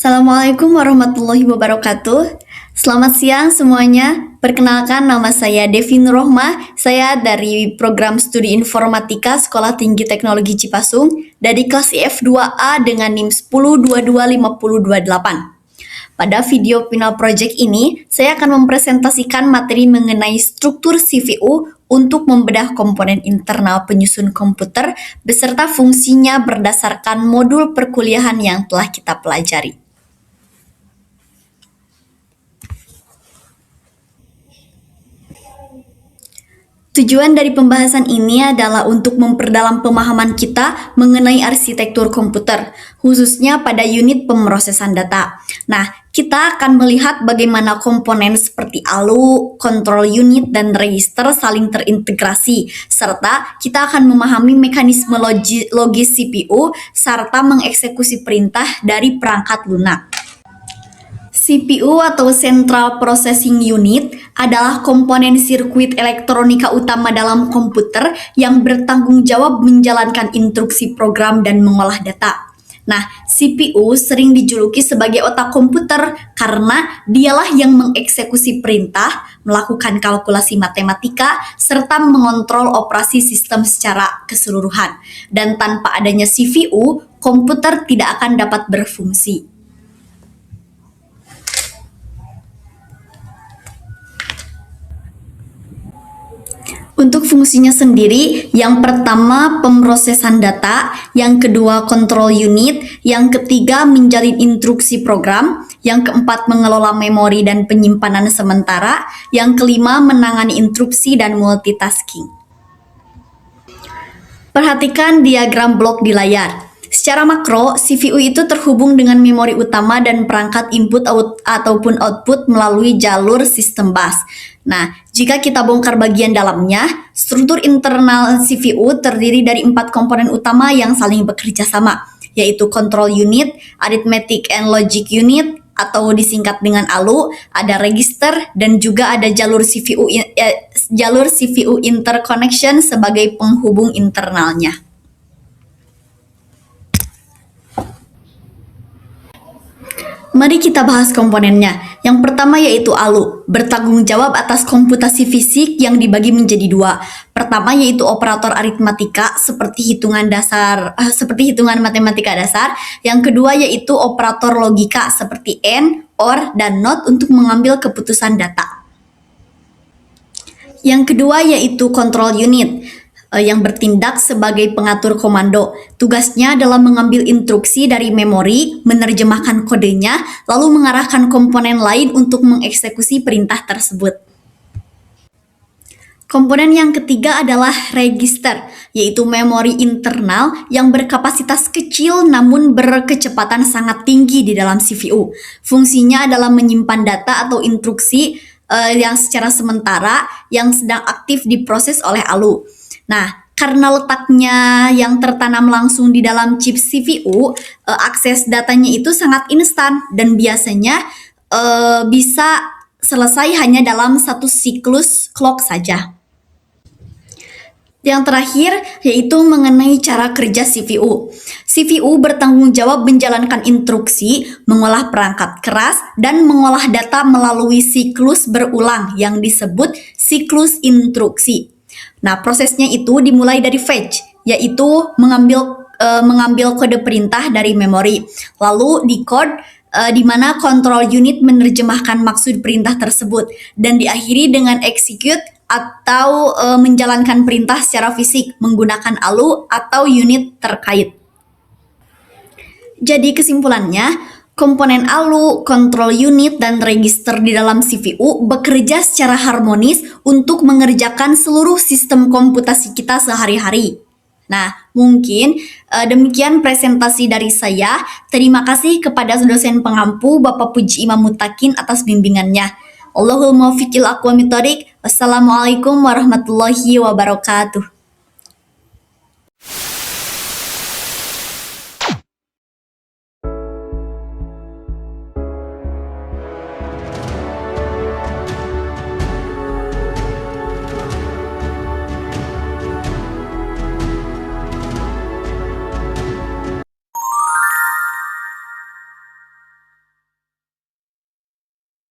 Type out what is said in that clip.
Assalamualaikum warahmatullahi wabarakatuh. Selamat siang semuanya. Perkenalkan, nama saya Devi Nurrohmah. Saya dari program studi informatika Sekolah Tinggi Teknologi Cipasung dari kelas IF2A dengan NIM 10225028. Pada video final project ini, saya akan mempresentasikan materi mengenai struktur CPU untuk membedah komponen internal penyusun komputer beserta fungsinya berdasarkan modul perkuliahan yang telah kita pelajari. Tujuan dari pembahasan ini adalah untuk memperdalam pemahaman kita mengenai arsitektur komputer, khususnya pada unit pemrosesan data. Nah, kita akan melihat bagaimana komponen seperti ALU, control unit, dan register saling terintegrasi, serta kita akan memahami mekanisme logis CPU serta mengeksekusi perintah dari perangkat lunak. CPU atau Central Processing Unit adalah komponen sirkuit elektronika utama dalam komputer yang bertanggung jawab menjalankan instruksi program dan mengolah data. Nah, CPU sering dijuluki sebagai otak komputer karena dialah yang mengeksekusi perintah, melakukan kalkulasi matematika, serta mengontrol operasi sistem secara keseluruhan. Dan tanpa adanya CPU, komputer tidak akan dapat berfungsi. Untuk fungsinya sendiri, yang pertama pemrosesan data, yang kedua kontrol unit, yang ketiga menjalin instruksi program, yang keempat mengelola memori dan penyimpanan sementara, yang kelima menangani instruksi dan multitasking. Perhatikan diagram blok di layar. Secara makro, CPU itu terhubung dengan memori utama dan perangkat input ataupun output melalui jalur sistem bus. Nah, jika kita bongkar bagian dalamnya, struktur internal CPU terdiri dari 4 komponen utama yang saling bekerja sama, yaitu control unit, arithmetic and logic unit, atau disingkat dengan ALU, ada register, dan juga ada jalur CPU interconnection sebagai penghubung internalnya. Mari kita bahas komponennya. Yang pertama yaitu ALU, bertanggung jawab atas komputasi fisik yang dibagi menjadi dua. Pertama yaitu operator aritmatika seperti hitungan matematika dasar. Yang kedua yaitu operator logika seperti AND, OR, dan NOT untuk mengambil keputusan data. Yang kedua yaitu control unit, yang bertindak sebagai pengatur komando. Tugasnya adalah mengambil instruksi dari memori, menerjemahkan kodenya, lalu mengarahkan komponen lain untuk mengeksekusi perintah tersebut. Komponen yang ketiga adalah register, yaitu memori internal yang berkapasitas kecil namun berkecepatan sangat tinggi di dalam CPU. Fungsinya adalah menyimpan data atau instruksi yang secara sementara yang sedang aktif diproses oleh ALU. Nah, karena letaknya yang tertanam langsung di dalam chip CPU, akses datanya itu sangat instan dan biasanya bisa selesai hanya dalam satu siklus clock saja. Yang terakhir yaitu mengenai cara kerja CPU. CPU bertanggung jawab menjalankan instruksi, mengolah perangkat keras, dan mengolah data melalui siklus berulang yang disebut siklus instruksi. Nah, prosesnya itu dimulai dari fetch, yaitu mengambil kode perintah dari memori. Lalu decode, di mana control unit menerjemahkan maksud perintah tersebut, dan diakhiri dengan execute atau menjalankan perintah secara fisik menggunakan ALU atau unit terkait. Jadi kesimpulannya, komponen ALU, control unit, dan register di dalam CPU bekerja secara harmonis untuk mengerjakan seluruh sistem komputasi kita sehari-hari. Nah, mungkin demikian presentasi dari saya. Terima kasih kepada dosen pengampu Bapak Puji Imam Mutakin atas bimbingannya. Allahul muwaffiq ila aqwamit thoriq. Wassalamualaikum warahmatullahi wabarakatuh.